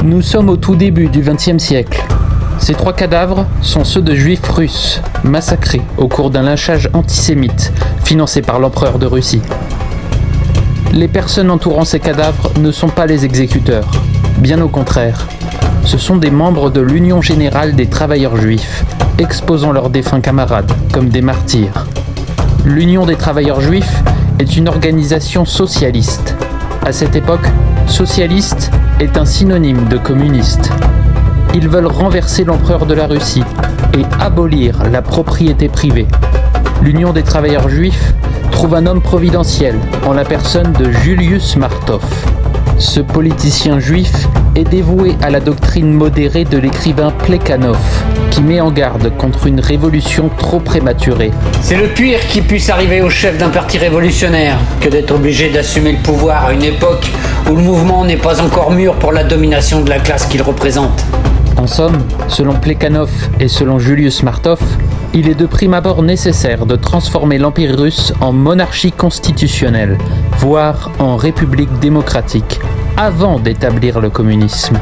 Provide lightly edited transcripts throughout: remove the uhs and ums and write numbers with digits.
Nous sommes au tout début du XXe siècle. Ces 3 cadavres sont ceux de juifs russes, massacrés au cours d'un lynchage antisémite financé par l'empereur de Russie. Les personnes entourant ces cadavres ne sont pas les exécuteurs, bien au contraire. Ce sont des membres de l'Union générale des travailleurs juifs, exposant leurs défunts camarades comme des martyrs. L'Union des travailleurs juifs est une organisation socialiste. À cette époque, socialiste est un synonyme de communiste. Ils veulent renverser l'empereur de la Russie et abolir la propriété privée. L'Union des travailleurs juifs trouve un homme providentiel en la personne de Julius Martov. Ce politicien juif est dévoué à la doctrine modérée de l'écrivain Plekhanov, qui met en garde contre une révolution trop prématurée. C'est le pire qui puisse arriver au chef d'un parti révolutionnaire que d'être obligé d'assumer le pouvoir à une époque où le mouvement n'est pas encore mûr pour la domination de la classe qu'il représente. En somme, selon Plekhanov et selon Julius Martov, il est de prime abord nécessaire de transformer l'Empire russe en monarchie constitutionnelle, voire en république démocratique, avant d'établir le communisme.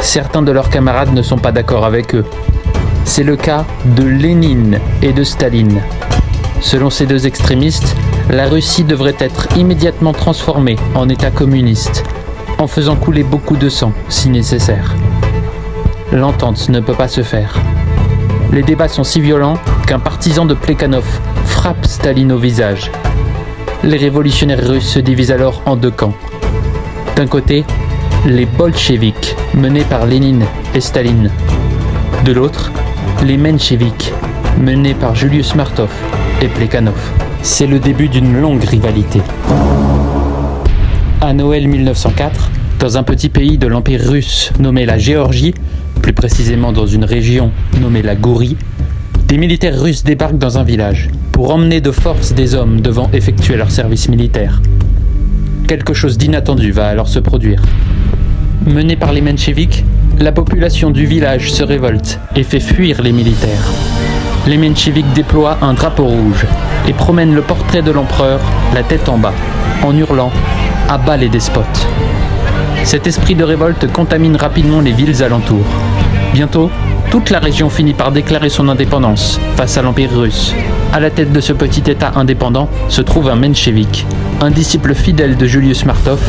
Certains de leurs camarades ne sont pas d'accord avec eux. C'est le cas de Lénine et de Staline. Selon ces 2 extrémistes, la Russie devrait être immédiatement transformée en État communiste, en faisant couler beaucoup de sang si nécessaire. L'entente ne peut pas se faire. Les débats sont si violents qu'un partisan de Plekhanov frappe Staline au visage. Les révolutionnaires russes se divisent alors en 2 camps. D'un côté, les bolcheviks, menés par Lénine et Staline. De l'autre, les mencheviks, menés par Julius Martov et Plekhanov. C'est le début d'une longue rivalité. À Noël 1904, dans un petit pays de l'Empire russe nommé la Géorgie, plus précisément dans une région nommée la Gourie, des militaires russes débarquent dans un village pour emmener de force des hommes devant effectuer leur service militaire. Quelque chose d'inattendu va alors se produire. Menée par les mencheviks, la population du village se révolte et fait fuir les militaires. Les mencheviks déploient un drapeau rouge et promènent le portrait de l'empereur, la tête en bas, en hurlant « À bas les despotes !» Cet esprit de révolte contamine rapidement les villes alentours. Bientôt, toute la région finit par déclarer son indépendance face à l'Empire russe. À la tête de ce petit État indépendant se trouve un menchevik, un disciple fidèle de Julius Martov,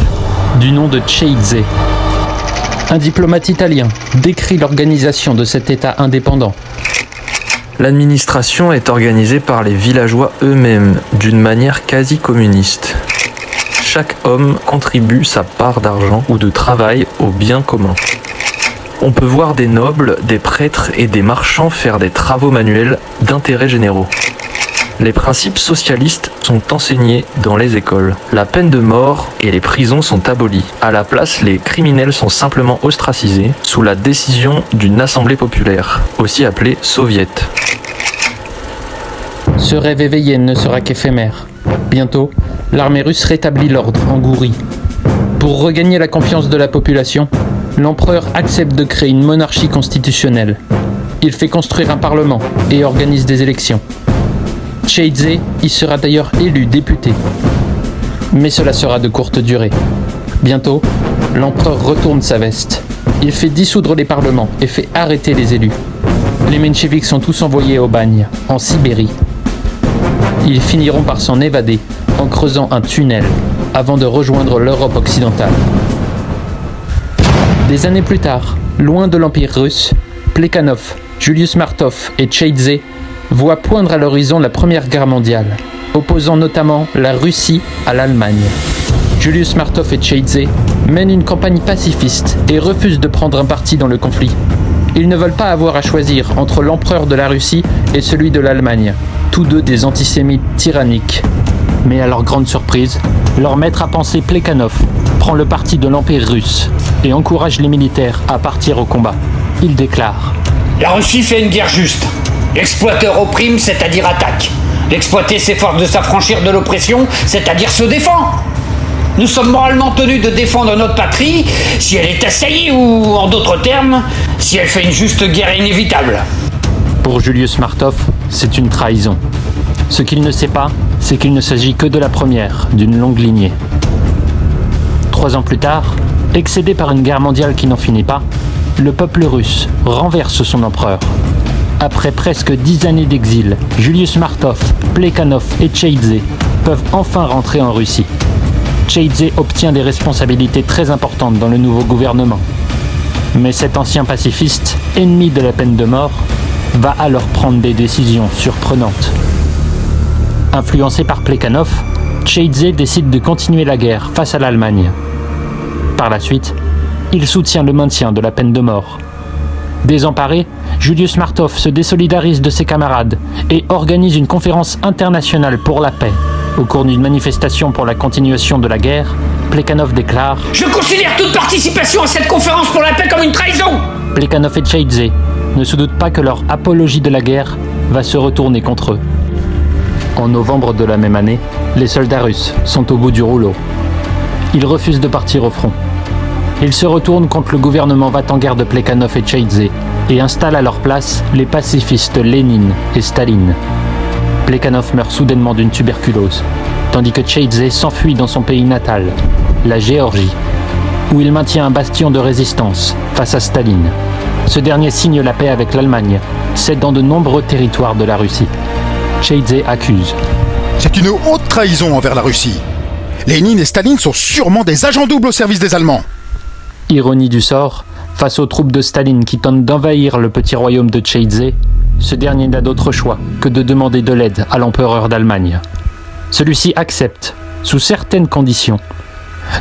du nom de Tcheidze. Un diplomate italien décrit l'organisation de cet État indépendant. L'administration est organisée par les villageois eux-mêmes, d'une manière quasi communiste. Chaque homme contribue sa part d'argent ou de travail au bien commun. On peut voir des nobles, des prêtres et des marchands faire des travaux manuels d'intérêt généraux. Les principes socialistes sont enseignés dans les écoles. La peine de mort et les prisons sont abolies. À la place, les criminels sont simplement ostracisés sous la décision d'une assemblée populaire, aussi appelée soviet. Ce rêve éveillé ne sera qu'éphémère. Bientôt, l'armée russe rétablit l'ordre en Gourie. Pour regagner la confiance de la population, l'empereur accepte de créer une monarchie constitutionnelle. Il fait construire un parlement et organise des élections. Tcheidze y sera d'ailleurs élu député. Mais cela sera de courte durée. Bientôt, l'empereur retourne sa veste. Il fait dissoudre les parlements et fait arrêter les élus. Les mencheviks sont tous envoyés au bagne, en Sibérie. Ils finiront par s'en évader en creusant un tunnel avant de rejoindre l'Europe occidentale. Des années plus tard, loin de l'Empire russe, Plekhanov, Julius Martov et Tcheidze voient poindre à l'horizon la Première Guerre mondiale, opposant notamment la Russie à l'Allemagne. Julius Martov et Tcheidze mènent une campagne pacifiste et refusent de prendre un parti dans le conflit. Ils ne veulent pas avoir à choisir entre l'empereur de la Russie et celui de l'Allemagne, tous 2 des antisémites tyranniques. Mais à leur grande surprise, leur maître à penser Plekhanov prend le parti de l'Empire russe et encourage les militaires à partir au combat. Il déclare « La Russie fait une guerre juste. L'exploiteur opprime, c'est-à-dire attaque. L'exploité s'efforce de s'affranchir de l'oppression, c'est-à-dire se défend. Nous sommes moralement tenus de défendre notre patrie si elle est assaillie ou, en d'autres termes, si elle fait une juste guerre inévitable. » Pour Julius Martov, c'est une trahison. Ce qu'il ne sait pas, c'est qu'il ne s'agit que de la première d'une longue lignée. 3 ans plus tard, Excédé par une guerre mondiale qui n'en finit pas, le peuple russe renverse son empereur. Après presque 10 années d'exil, Julius Martov, Plekhanov et Tcheidze peuvent enfin rentrer en Russie. Tcheidze obtient des responsabilités très importantes dans le nouveau gouvernement. Mais cet ancien pacifiste, ennemi de la peine de mort, va alors prendre des décisions surprenantes. Influencé par Plekhanov, Tcheidze décide de continuer la guerre face à l'Allemagne. Par la suite, il soutient le maintien de la peine de mort. Désemparé, Julius Martov se désolidarise de ses camarades et organise une conférence internationale pour la paix. Au cours d'une manifestation pour la continuation de la guerre, Plekhanov déclare « Je considère toute participation à cette conférence pour la paix comme une trahison !» Plekhanov et Tcheidze ne se doutent pas que leur apologie de la guerre va se retourner contre eux. En novembre de la même année, les soldats russes sont au bout du rouleau. Ils refusent de partir au front. Ils se retournent contre le gouvernement va-t-en-guerre de Plekhanov et Tcheidze et installent à leur place les pacifistes Lénine et Staline. Plekhanov meurt soudainement d'une tuberculose, tandis que Tcheidze s'enfuit dans son pays natal, la Géorgie, où il maintient un bastion de résistance face à Staline. Ce dernier signe la paix avec l'Allemagne, cédant de nombreux territoires de la Russie. Tcheidze accuse. C'est une haute trahison envers la Russie. Lénine et Staline sont sûrement des agents doubles au service des Allemands. Ironie du sort, face aux troupes de Staline qui tentent d'envahir le petit royaume de Tcheidze, ce dernier n'a d'autre choix que de demander de l'aide à l'empereur d'Allemagne. Celui-ci accepte, sous certaines conditions,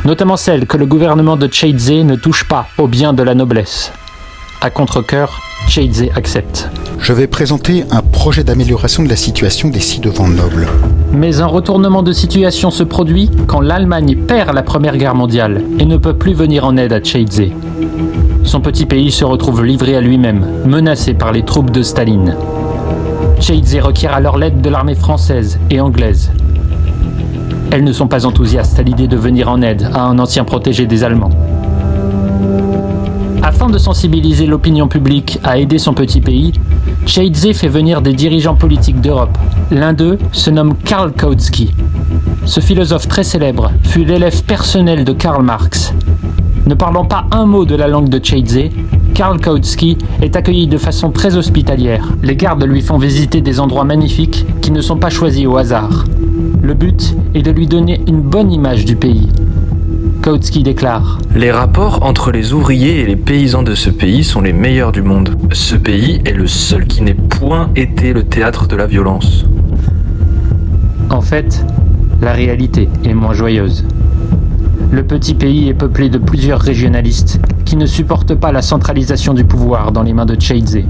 notamment celle que le gouvernement de Tcheidze ne touche pas aux biens de la noblesse. À contre-cœur, Tcheidze accepte. Je vais présenter un projet d'amélioration de la situation des ci-devant nobles. Mais un retournement de situation se produit quand l'Allemagne perd la Première Guerre mondiale et ne peut plus venir en aide à Tcheidze. Son petit pays se retrouve livré à lui-même, menacé par les troupes de Staline. Tcheidze requiert alors l'aide de l'armée française et anglaise. Elles ne sont pas enthousiastes à l'idée de venir en aide à un ancien protégé des Allemands. Afin de sensibiliser l'opinion publique à aider son petit pays, Tcheidze fait venir des dirigeants politiques d'Europe. L'un d'eux se nomme Karl Kautsky. Ce philosophe très célèbre fut l'élève personnel de Karl Marx. Ne parlant pas un mot de la langue de Tcheidze, Karl Kautsky est accueilli de façon très hospitalière. Les gardes lui font visiter des endroits magnifiques qui ne sont pas choisis au hasard. Le but est de lui donner une bonne image du pays. Kautsky déclare « Les rapports entre les ouvriers et les paysans de ce pays sont les meilleurs du monde. Ce pays est le seul qui n'ait point été le théâtre de la violence. » En fait, la réalité est moins joyeuse. Le petit pays est peuplé de plusieurs régionalistes qui ne supportent pas la centralisation du pouvoir dans les mains de Tcheidze.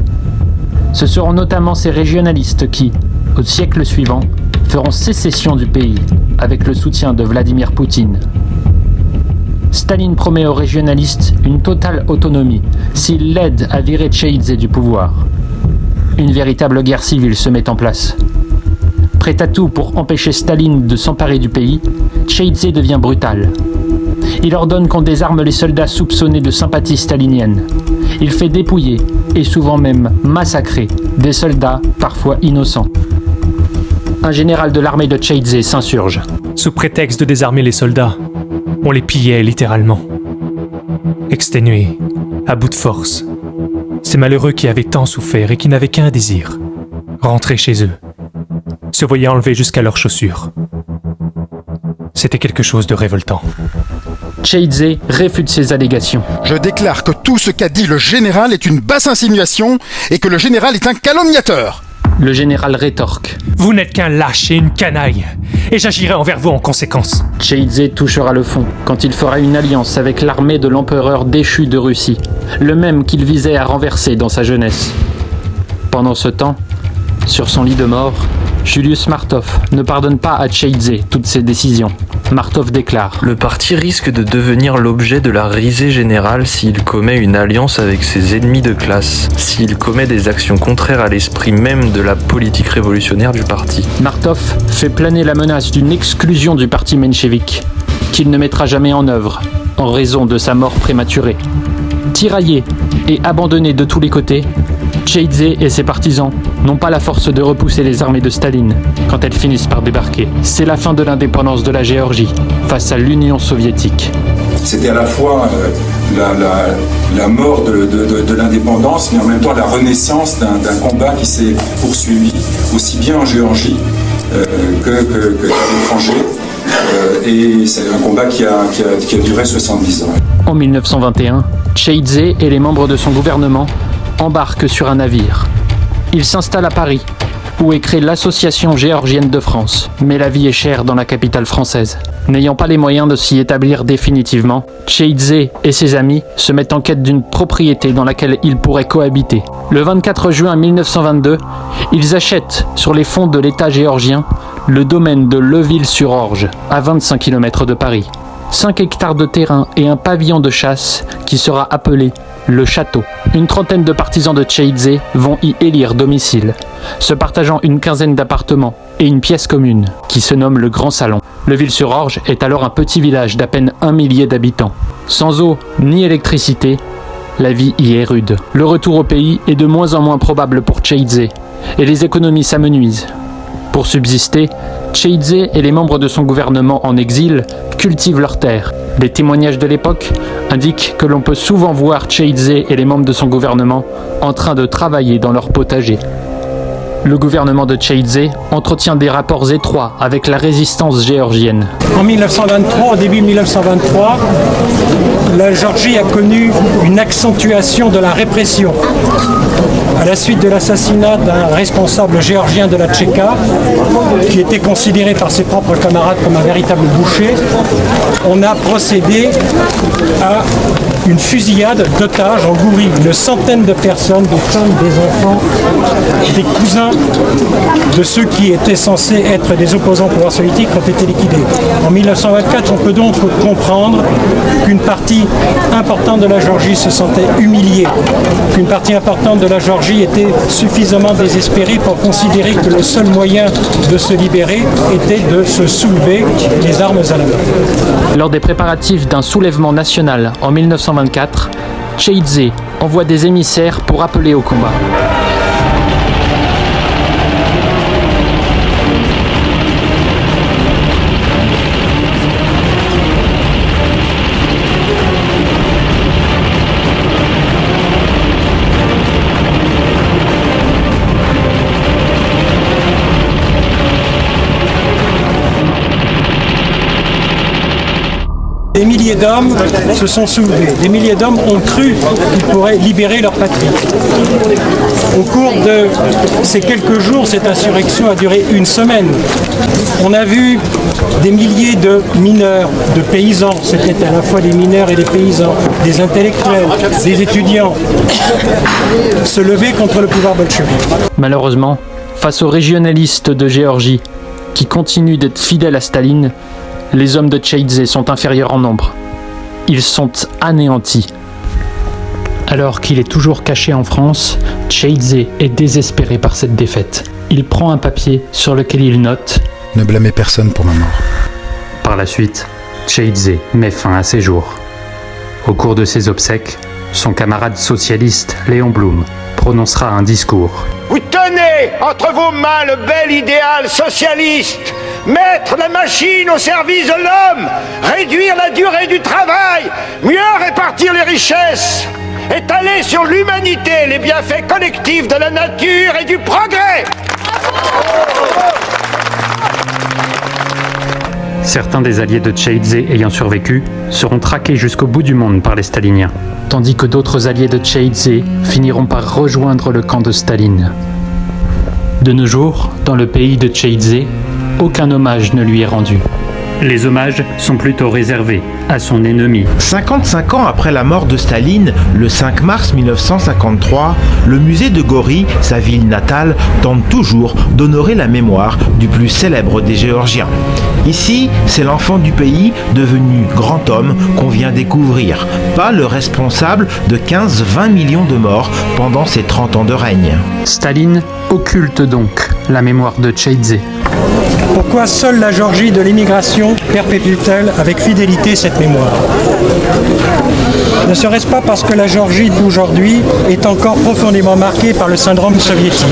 Ce seront notamment ces régionalistes qui, au siècle suivant, feront sécession du pays avec le soutien de Vladimir Poutine. Staline promet aux régionalistes une totale autonomie s'ils l'aident à virer Tcheidze du pouvoir. Une véritable guerre civile se met en place. Prêt à tout pour empêcher Staline de s'emparer du pays, Tcheidze devient brutal. Il ordonne qu'on désarme les soldats soupçonnés de sympathie stalinienne. Il fait dépouiller, et souvent même massacrer, des soldats parfois innocents. Un général de l'armée de Tcheidze s'insurge. Sous prétexte de désarmer les soldats, on les pillait littéralement. Exténués, à bout de force. Ces malheureux qui avaient tant souffert et qui n'avaient qu'un désir, rentrer chez eux, se voyaient enlever jusqu'à leurs chaussures. C'était quelque chose de révoltant. Tcheidze réfute ces allégations. Je déclare que tout ce qu'a dit le général est une basse insinuation et que le général est un calomniateur. Le général rétorque. Vous n'êtes qu'un lâche et une canaille, et j'agirai envers vous en conséquence. Tcheidze touchera le fond quand il fera une alliance avec l'armée de l'empereur déchu de Russie, le même qu'il visait à renverser dans sa jeunesse. Pendant ce temps, sur son lit de mort, Julius Martov ne pardonne pas à Tcheidze toutes ses décisions. Martov déclare « Le parti risque de devenir l'objet de la risée générale s'il commet une alliance avec ses ennemis de classe, s'il commet des actions contraires à l'esprit même de la politique révolutionnaire du parti. » Martov fait planer la menace d'une exclusion du parti menchevique, qu'il ne mettra jamais en œuvre, en raison de sa mort prématurée. Tiraillé et abandonné de tous les côtés, Tcheidze et ses partisans n'ont pas la force de repousser les armées de Staline quand elles finissent par débarquer. C'est la fin de l'indépendance de la Géorgie face à l'Union soviétique. C'était à la fois la mort de l'indépendance, mais en même temps la renaissance d'un combat qui s'est poursuivi aussi bien en Géorgie qu'à l'étranger. Et c'est un combat qui a duré 70 ans. En 1921, Tcheidze et les membres de son gouvernement embarquent sur un navire. Ils s'installent à Paris, où est créée l'Association géorgienne de France. Mais la vie est chère dans la capitale française. N'ayant pas les moyens de s'y établir définitivement, Tcheidze et ses amis se mettent en quête d'une propriété dans laquelle ils pourraient cohabiter. Le 24 juin 1922, ils achètent, sur les fonds de l'État géorgien, le domaine de Leuville-sur-Orge, à 25 km de Paris. 5 hectares de terrain et un pavillon de chasse qui sera appelé le château. Une trentaine de partisans de Tcheidze vont y élire domicile, se partageant une quinzaine d'appartements et une pièce commune qui se nomme le Grand Salon. Leuville-sur-Orge est alors un petit village d'à peine 1 millier d'habitants. Sans eau ni électricité, la vie y est rude. Le retour au pays est de moins en moins probable pour Tcheidze et les économies s'amenuisent. Pour subsister, Tcheidze et les membres de son gouvernement en exil cultivent leurs terres. Les témoignages de l'époque indiquent que l'on peut souvent voir Tcheidze et les membres de son gouvernement en train de travailler dans leur potager. Le gouvernement de Tcheidze entretient des rapports étroits avec la résistance géorgienne. En 1923, au début 1923, la Géorgie a connu une accentuation de la répression. À la suite de l'assassinat d'un responsable géorgien de la Tchéka, qui était considéré par ses propres camarades comme un véritable boucher, on a procédé à une fusillade d'otages en Gourie. Une centaine de personnes, des femmes, des enfants, des cousins de ceux qui étaient censés être des opposants au pouvoir soviétique ont été liquidés. En 1924, on peut donc comprendre qu'une partie importante de la Géorgie se sentait humiliée, qu'une partie importante de la Géorgie était suffisamment désespérée pour considérer que le seul moyen de se libérer était de se soulever les armes à la main. Lors des préparatifs d'un soulèvement national en 1924, Tcheidze envoie des émissaires pour appeler au combat. Des milliers d'hommes se sont soulevés. Des milliers d'hommes ont cru qu'ils pourraient libérer leur patrie. Au cours de ces quelques jours, cette insurrection a duré une semaine. On a vu des milliers de mineurs, de paysans, c'était à la fois des mineurs et des paysans, des intellectuels, des étudiants, se lever contre le pouvoir bolchevique. Malheureusement, face aux régionalistes de Géorgie, qui continuent d'être fidèles à Staline, les hommes de Tcheidze sont inférieurs en nombre. Ils sont anéantis. Alors qu'il est toujours caché en France, Tcheidze est désespéré par cette défaite. Il prend un papier sur lequel il note « Ne blâmez personne pour ma mort ». Par la suite, Tcheidze met fin à ses jours. Au cours de ses obsèques, son camarade socialiste Léon Blum prononcera un discours. Vous tenez entre vos mains le bel idéal socialiste. Mettre la machine au service de l'homme, réduire la durée du travail, mieux répartir les richesses, étaler sur l'humanité les bienfaits collectifs de la nature et du progrès. Certains des alliés de Tcheidze ayant survécu seront traqués jusqu'au bout du monde par les staliniens, tandis que d'autres alliés de Tcheidze finiront par rejoindre le camp de Staline. De nos jours, dans le pays de Tcheidze, aucun hommage ne lui est rendu. Les hommages sont plutôt réservés à son ennemi. 55 ans après la mort de Staline, le 5 mars 1953, le musée de Gori, sa ville natale, tente toujours d'honorer la mémoire du plus célèbre des Géorgiens. Ici, c'est l'enfant du pays, devenu grand homme, qu'on vient découvrir, pas le responsable de 15-20 millions de morts pendant ses 30 ans de règne. Staline occulte donc la mémoire de Tcheidze. Pourquoi seule la Géorgie de l'émigration perpétue-t-elle avec fidélité cette mémoire? Ne serait-ce pas parce que la Géorgie d'aujourd'hui est encore profondément marquée par le syndrome soviétique?